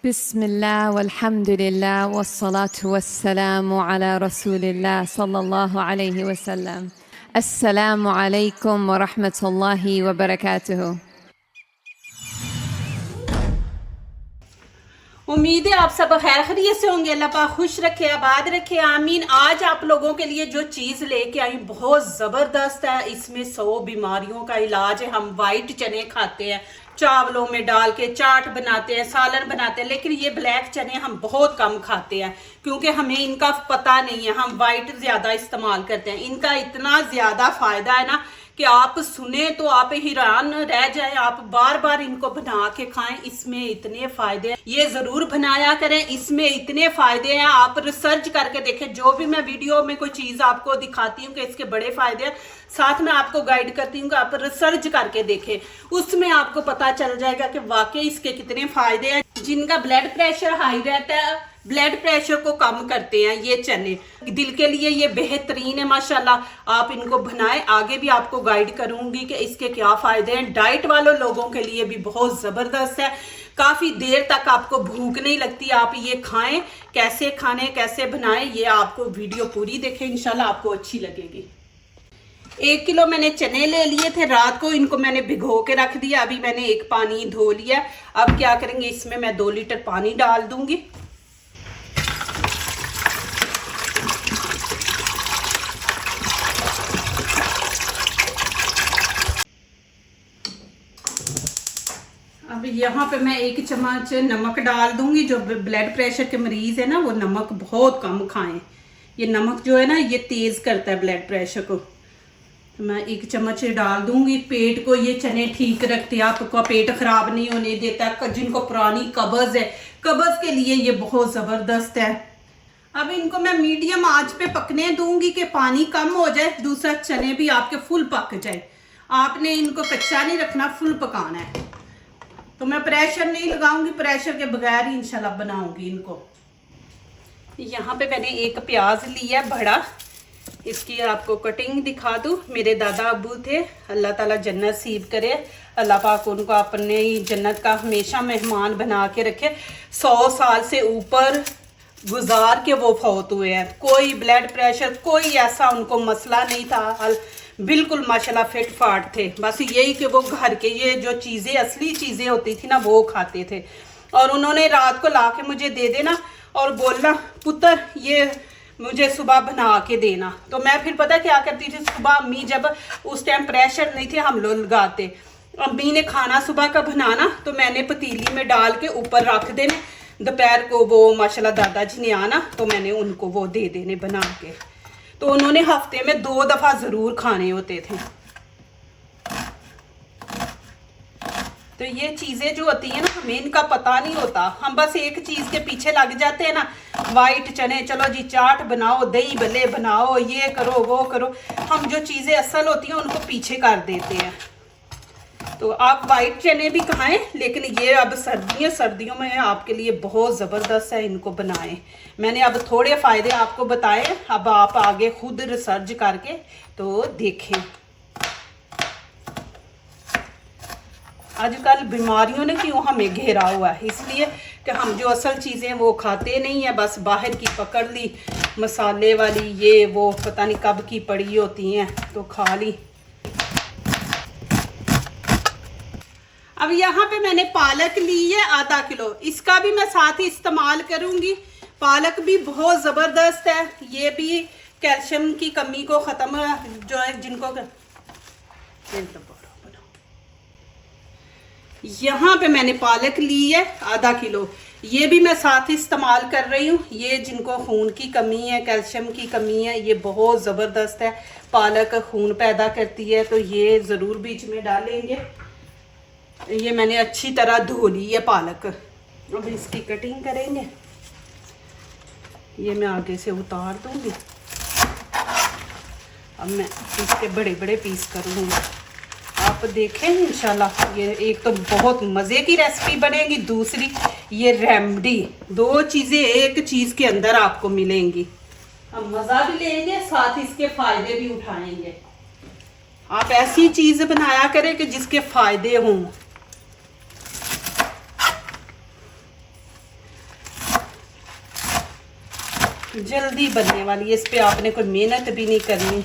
बिस्मिल्लाह वल्हम्दुलिल्लाह वस्सलातु वस्सलामु अला रसूलिल्लाह सल्लल्लाहु अलैहि वसल्लम। अस्सलामु अलैकुम व रहमतुल्लाहि व बरकातुहू। उम्मीद है आप सब खैर खैरियत से होंगे। अल्लाह पाक खुश रखे, आबाद रखे, आमीन। आज आप लोगों के लिए जो चीज़ लेके आई बहुत ज़बरदस्त है। इसमें 100 बीमारियों का इलाज है। हम वाइट चने खाते हैं, चावलों में डाल के चाट बनाते हैं, सालन बनाते हैं, लेकिन ये ब्लैक चने हम बहुत कम खाते हैं क्योंकि हमें इनका पता नहीं है। हम वाइट ज़्यादा इस्तेमाल करते हैं। इनका इतना ज़्यादा फ़ायदा है ना कि आप सुने तो आप हैरान रह जाए। आप बार बार इनको बना के खाएं, इसमें इतने फायदे हैं। ये जरूर बनाया करें, इसमें इतने फायदे हैं। आप रिसर्च करके देखें। जो भी मैं वीडियो में कोई चीज आपको दिखाती हूँ कि इसके बड़े फायदे हैं, साथ में आपको गाइड करती हूँ कि आप रिसर्च करके देखें। उसमें आपको पता चल जाएगा कि वाकई इसके कितने फायदे हैं। जिनका ब्लड प्रेशर हाई रहता है, ब्लड प्रेशर को कम करते हैं ये चने। दिल के लिए ये बेहतरीन है माशाल्लाह। आप इनको बनाएं। आगे भी आपको गाइड करूंगी कि इसके क्या फायदे हैं। डाइट वालों लोगों के लिए भी बहुत जबरदस्त है। काफी देर तक आपको भूख नहीं लगती। आप ये खाएं। कैसे खाने कैसे बनाएं ये आपको वीडियो पूरी देखें, इंशाल्लाह आपको अच्छी लगेगी। 1 किलो मैंने चने ले लिए थे। रात को इनको मैंने भिगो के रख दिया। अभी मैंने एक पानी धो लिया। अब क्या करेंगे, इसमें मैं 2 लीटर पानी डाल दूंगी। अब यहाँ पे मैं 1 चम्मच नमक डाल दूंगी। जो ब्लड प्रेशर के मरीज है ना, वो नमक बहुत कम खाएं। ये नमक जो है ना, ये तेज करता है ब्लड प्रेशर को। तो मैं 1 चम्मच डाल दूंगी। पेट को ये चने ठीक रखते हैं, आपका पेट खराब नहीं होने देता। जिनको पुरानी कब्ज है, कब्ज के लिए ये बहुत जबरदस्त है। अब इनको मैं मीडियम आंच पे पकने दूंगी कि पानी कम हो जाए, दूसरा चने भी आपके फुल पक जाए। आपने इनको कच्चा नहीं रखना, फुल पकाना है। तो मैं प्रेशर नहीं लगाऊंगी, प्रेशर के बगैर ही इंशाल्लाह बनाऊंगी इनको। यहाँ पे मैंने 1 प्याज लिया बड़ा। इसकी आपको कटिंग दिखा दूँ। मेरे दादा अब्बू थे, अल्लाह ताला जन्नत नसीब करे। अल्लाह पाक उनको अपने ही जन्नत का हमेशा मेहमान बना के रखे। 100 साल से ऊपर गुजार के वो फौत हुए हैं। कोई ब्लड प्रेशर, कोई ऐसा उनको मसला नहीं था। बिल्कुल माशाल्लाह फिट फाट थे। बस यही कि वो घर के ये जो चीज़ें, असली चीज़ें होती थी ना, वो खाते थे। और उन्होंने रात को ला के मुझे दे देना और बोलना, पुत्र ये मुझे सुबह बना के देना। तो मैं फिर पता क्या करती थी, सुबह अम्मी जब उस टाइम प्रेशर नहीं थे हम लोग लगाते, अम्मी ने खाना सुबह का बनाना तो मैंने पतीली में डाल के ऊपर रख देने। दोपहर को वो माशाल्लाह दादाजी ने आना तो मैंने उनको वो दे देने बना के। तो उन्होंने हफ्ते में 2 दफ़ा ज़रूर खाने होते थे। तो ये चीज़ें जो होती है ना, हमें इनका पता नहीं होता। हम बस एक चीज़ के पीछे लग जाते हैं ना, वाइट चने, चलो जी चाट बनाओ, दही भल्ले बनाओ, ये करो वो करो। हम जो चीज़ें असल होती हैं उनको पीछे कर देते हैं। तो आप वाइट चने भी खाएं, लेकिन ये अब सर्दियों में आपके लिए बहुत ज़बरदस्त है, इनको बनाएं। मैंने अब थोड़े फ़ायदे आपको बताए, अब आप आगे खुद रिसर्च करके तो देखें। आजकल बीमारियों ने क्यों हमें घेरा हुआ है, इसलिए कि हम जो असल चीज़ें वो खाते नहीं है। बस बाहर की पकड़ ली, मसाले वाली, ये वो पता नहीं कब की पड़ी होती हैं तो खा ली। अब यहाँ पे मैंने पालक ली है आधा किलो। इसका भी मैं साथ ही इस्तेमाल करूँगी। पालक भी बहुत ज़बरदस्त है। ये भी कैल्शियम की कमी को ख़त्म जो है, जिनको यहाँ पे मैंने पालक ली है आधा किलो। ये भी मैं साथ ही इस्तेमाल कर रही हूँ। ये जिनको खून की कमी है, कैल्शियम की कमी है, ये बहुत ज़बरदस्त है। पालक खून पैदा करती है, तो ये ज़रूर बीच में डालेंगे। ये मैंने अच्छी तरह धो ली है पालक। अब इसकी कटिंग करेंगे। ये मैं आगे से उतार दूंगी। अब मैं इसके बड़े बड़े पीस करूँगी। आप देखें इंशाल्लाह। ये एक तो बहुत मज़े की रेसिपी बनेगी, दूसरी ये रेमेडी। 2 चीज़ें एक चीज़ के अंदर आपको मिलेंगी। हम मज़ा भी लेंगे, साथ इसके फ़ायदे भी उठाएंगे। आप ऐसी चीज़ बनाया करें कि जिसके फ़ायदे हों। जल्दी बनने वाली है, इस पे आपने कोई मेहनत भी नहीं करनी।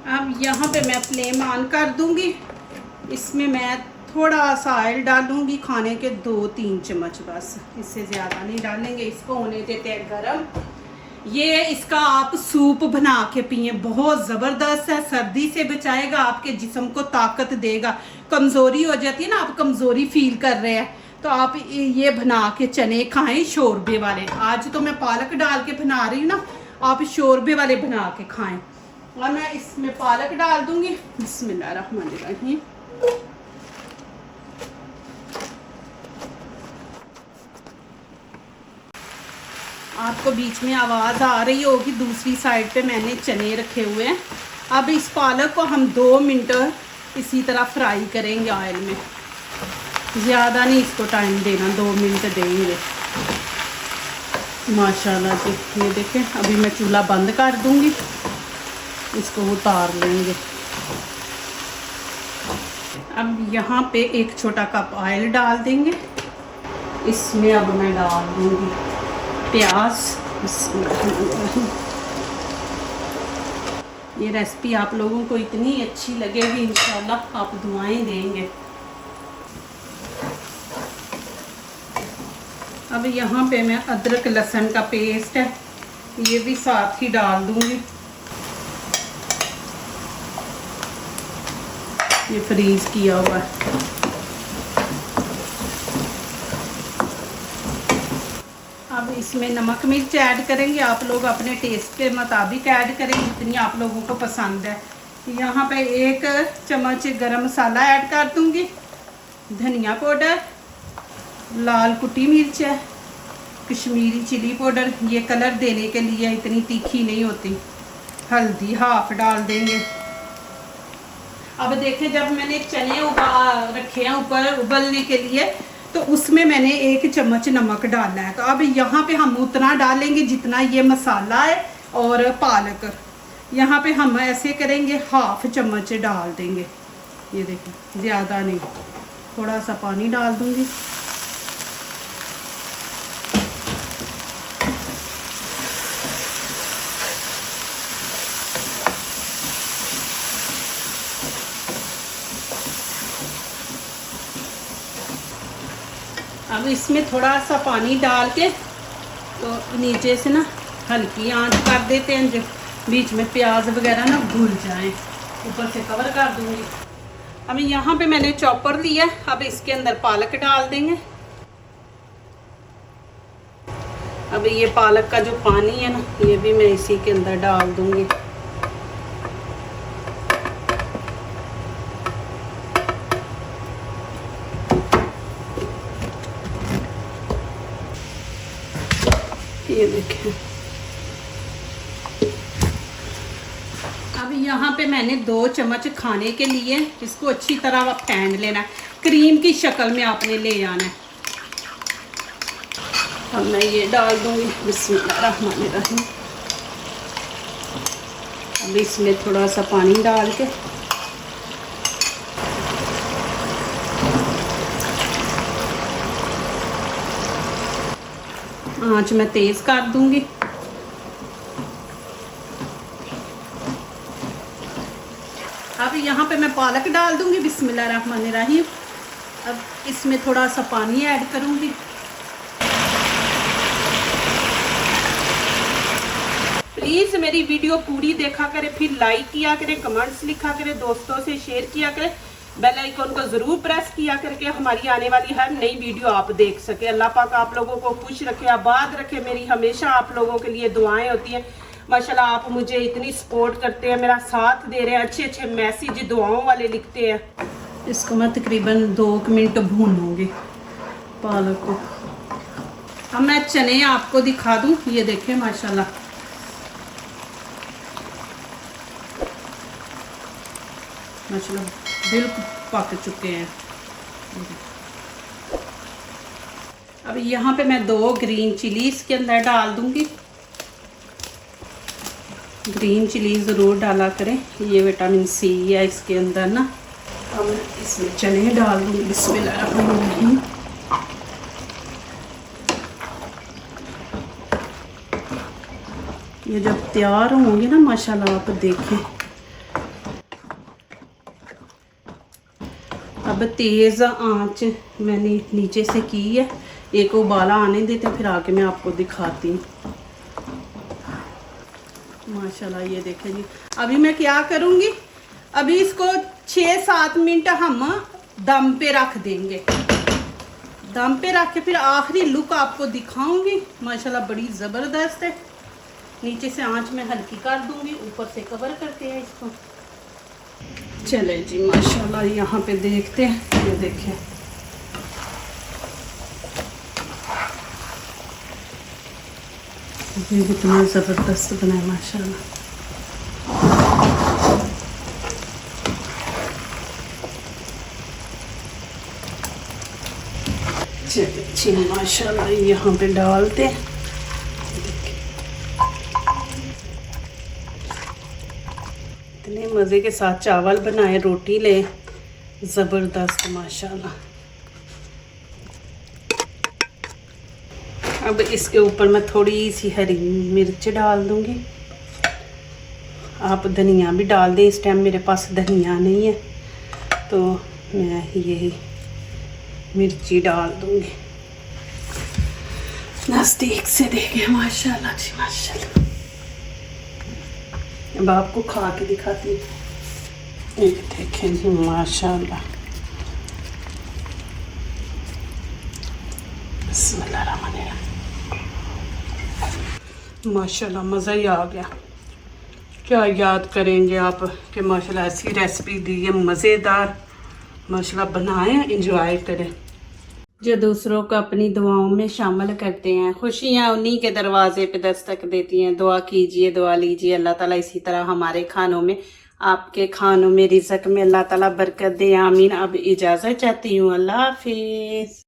अब यहाँ पे मैं फ्लेम ऑन कर दूंगी। इसमें मैं थोड़ा सा ऑयल डालूंगी, खाने के 2-3 चम्मच बस, इससे ज़्यादा नहीं डालेंगे। इसको होने देते हैं गरम। ये इसका आप सूप बना के पिए, बहुत ज़बरदस्त है, सर्दी से बचाएगा, आपके जिस्म को ताकत देगा। कमज़ोरी हो जाती है ना, आप कमज़ोरी फील कर रहे हैं तो आप ये बना के चने खाएं शोरबे वाले। आज तो मैं पालक डाल के बना रही हूँ ना, आप शोरबे वाले बना के खाएं। और मैं इसमें पालक डाल दूंगी। बिस्मिल्लाहिर्रहमानिर्रहीम। आपको बीच में आवाज़ आ रही होगी, दूसरी साइड पे मैंने चने रखे हुए हैं। अब इस पालक को हम 2 मिनट इसी तरह फ्राई करेंगे ऑयल में, ज़्यादा नहीं इसको टाइम देना, 2 मिनट देंगे। माशाल्लाह जी, ये देखें। अभी मैं चूल्हा बंद कर दूंगी, इसको उतार लेंगे। अब यहाँ पे 1 छोटा कप ऑयल डाल देंगे। इसमें अब मैं डाल दूंगी प्याज। ये रेसिपी आप लोगों को इतनी अच्छी लगेगी, इंशाल्लाह आप दुआएं देंगे। अब यहाँ पे मैं अदरक लहसुन का पेस्ट है, ये भी साथ ही डाल दूंगी। ये फ्रीज किया हुआ है। अब इसमें नमक मिर्च ऐड करेंगे, आप लोग अपने टेस्ट के मुताबिक ऐड करें, जितनी आप लोगों को पसंद है। यहाँ पे 1 चम्मच गरम मसाला ऐड कर दूंगी, धनिया पाउडर, लाल कुटी मिर्च है, कश्मीरी चिली पाउडर, ये कलर देने के लिए, इतनी तीखी नहीं होती। हल्दी हाफ डाल देंगे। अब देखें, जब मैंने चने रखे हैं ऊपर उबलने के लिए, तो उसमें मैंने 1 चम्मच नमक डाला है। तो अब यहाँ पे हम उतना डालेंगे जितना ये मसाला है और पालक। यहाँ पे हम ऐसे करेंगे, हाफ चम्मच डाल देंगे। ये देखिए, ज़्यादा नहीं, थोड़ा सा पानी डाल दूँगी। अब इसमें थोड़ा सा पानी डाल के तो नीचे से ना हल्की आंच कर देते हैं, जो बीच में प्याज वगैरह ना भूल जाएं। ऊपर से कवर कर दूंगी। अब यहाँ पे मैंने चॉपर लिया, अब इसके अंदर पालक डाल देंगे। अब ये पालक का जो पानी है ना, ये भी मैं इसी के अंदर डाल दूंगी। ये देखें। अब यहाँ पे मैंने 2 चम्मच खाने के लिए, इसको अच्छी तरह फेंट लेना है, क्रीम की शक्ल में आपने ले जाना है। अब मैं ये डाल दूंगी। बिस्मिल्लाहिर्रहमानिर्रहीम। अब इसमें थोड़ा सा पानी डाल के आँच मैं तेज़ कर दूंगी। अब यहाँ पे मैं पालक डाल दूंगी। बिस्मिल्लाहिर्रहमानिर्रहीम। अब इसमें थोड़ा सा पानी ऐड करूंगी। प्लीज़ मेरी वीडियो पूरी देखा करें, फिर लाइक किया करें, कमेंट्स लिखा करें, दोस्तों से शेयर किया करें, बेल आइकन को ज़रूर प्रेस किया करके हमारी आने वाली हर नई वीडियो आप देख सके। अल्लाह पाक आप लोगों को खुश रखे, आबाद रखे। मेरी हमेशा आप लोगों के लिए दुआएं होती हैं। माशाल्लाह आप मुझे इतनी सपोर्ट करते हैं, मेरा साथ दे रहे हैं, अच्छे अच्छे मैसेज दुआओं वाले लिखते हैं। इसको मैं तकरीबन 2 मिनट भूनूंगी पालक को। अब मैं चने आपको दिखा दूं, ये देखें माशाल्लाह माशाल्लाह बिल्कुल पक चुके हैं। अब यहाँ पे मैं 2 ग्रीन चिली इसके अंदर डाल दूंगी। ग्रीन चिली ज़रूर डाला करें, ये विटामिन सी है इसके अंदर ना। अब इसमें चने डाल दूंगी। बिस्मिल्लाहिर्रहमानिर्रहीम। ये जब तैयार होंगे ना माशाल्लाह आप देखें। अब तेज़ आंच मैंने नीचे से की है, एक उबाला आने देते हैं फिर आगे मैं आपको दिखाती हूँ। माशाल्लाह ये देखें जी। अभी मैं क्या करूँगी, अभी इसको 6-7 मिनट हम दम पे रख देंगे। दम पे रख के फिर आखिरी लुक आपको दिखाऊंगी। माशाल्लाह बड़ी ज़बरदस्त है। नीचे से आंच में हल्की कर दूंगी, ऊपर से कवर करते हैं इसको। चले जी माशाल्लाह यहाँ पे देखते हैं। ये देखें ये कितना ज़बरदस्त बना है माशाल्लाह। चलिए माशाल्लाह यहाँ पे डालते हैं। इतने मज़े के साथ चावल बनाए, रोटी ले, ज़बरदस्त माशाल्लाह। अब इसके ऊपर मैं थोड़ी सी हरी मिर्च डाल दूंगी। आप धनिया भी डाल दें, इस टाइम मेरे पास धनिया नहीं है तो मैं यही मिर्ची डाल दूंगी। नज़दीक से देखें माशाल्लाह जी माशाल्लाह। अब आपको खा के दिखाती हूँ। ये देखें जी माशाल्लाह। बिस्मिल्लाहिर्रहमानिर्रहीम। माशाल्लाह मज़ा ही आ गया। क्या याद करेंगे आप कि माशाल्लाह ऐसी रेसिपी दी है मज़ेदार। माशाल्लाह बनाएं, एंजॉय करें। जो दूसरों को अपनी दुआओं में शामिल करते हैं, खुशियाँ उन्हीं के दरवाजे पे दस्तक देती हैं। दुआ कीजिए, दुआ लीजिए, अल्लाह ताला इसी तरह हमारे खानों में, आपके खानों में, रिज़्क़ में अल्लाह ताला बरकत दे। आमीन। अब इजाज़त चाहती हूँ। अल्लाह हाफिज़।